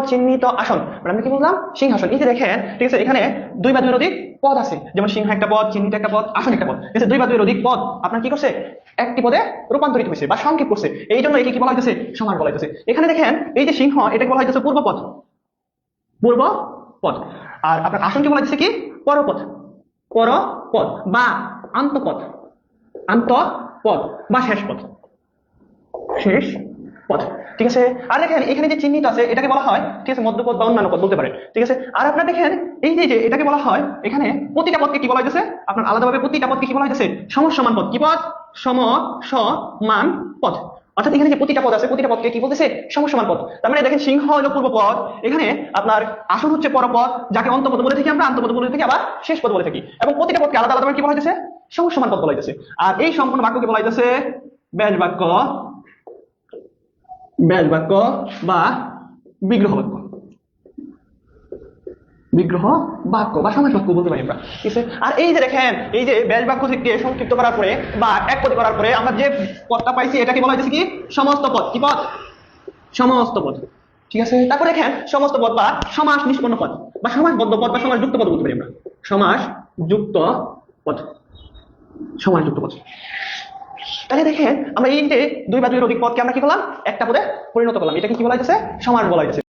চিহ্নিত আসন, মানে আমরা কি বললাম, সিংহাসন। এই যে দেখেন, ঠিক আছে, এখানে 2 বা 2 এর অধিক পদ আছে, যেমন সিংহ একটা পদ, চিহ্নিত একটা পদ, আসন একটা পদ। ঠিক আছে, 2 বা 2 এর অধিক পদ আপনার কি করছে, একটি পদে রূপান্তরিত হয়েছে বা সংক্ষেপ করছে, এই জন্য একে কি বলা হইতেছে, সমাস বলা হইতেছে। এখানে দেখেন, এই যে সিংহ, এটাকে বলা হইতেছে পূর্ব পদ, পূর্ব পদ। আর আপনার আসনকে বলা হইতেছে কি, পরপদ, পরপদ বা আন্তঃপদ, আন্তঃপদ বা শেষ পদ, শেষ পদ। ঠিক আছে, আর দেখেন এখানে যে চিহ্নিত আছে এটাকে বলা হয়, ঠিক আছে, মধ্যপদ বা অন্যান্য পদ বলতে পারেন। ঠিক আছে, আর আপনার দেখেন এই যে এটাকে বলা হয়, এখানে প্রতিটা পদকে কি বলা হইতেছে, আপনার আলাদাভাবে প্রতিটা পদকে কি বলা হইতেছে, সমসমান পদ। কি পদ? সমান পদ। অর্থাৎ এখানে যে প্রতিটা পদ আছে, প্রতিটা পদকে কি বলতেছে, সমসমান পদ। তার মানে দেখেন, সিংহ হলো পূর্ব পদ, এখানে আপনার আসন হচ্ছে পরপদ, যাকে অন্তঃপদ বলে থাকি আমরা, আন্তঃপদ বলে থাকি, আবার শেষ পদ বলে থাকি। এবং প্রতিটা পদকে আলাদা আলাদা কি বলা হইতেছে, সমসমান পদ বলা হইতেছে। আর এই সম্পূর্ণ বাক্যকে বলা হইতেছে ব্যাস বাক্য, ব্যাস বাক্য বা বিগ্রহ বাক্য, বিগ্রহ বাক্য বা সমাস বাক্য বলতে পারি আমরা। ঠিক আছে, আর এই যে দেখেন, এই যে ব্যাস বাক্য থেকে সংক্ষিপ্ত করার পরে বা এক পদে করার পরে আমরা যে পদটা পাইছি, এটাকে বলা হয়েছে কি, সমস্ত পদ। কি পদ? সমস্ত পদ। ঠিক আছে, তারপরে দেখেন সমস্ত পদ বা সমাস নিষ্পন্ন পদ বা সমাসবদ্ধ পদ বা সমাস যুক্ত পদ বলতে পারি আমরা। সমাস যুক্ত পদ, সমাস যুক্ত পদ। তাহলে দেখেন, আমরা এই যে 2 বা 2 এর অধিক পদকে আমরা কি করলাম, একটা পদে পরিণত করলাম, এটাকে কি বলা হয়েছে, সমাস বলা হয়েছে।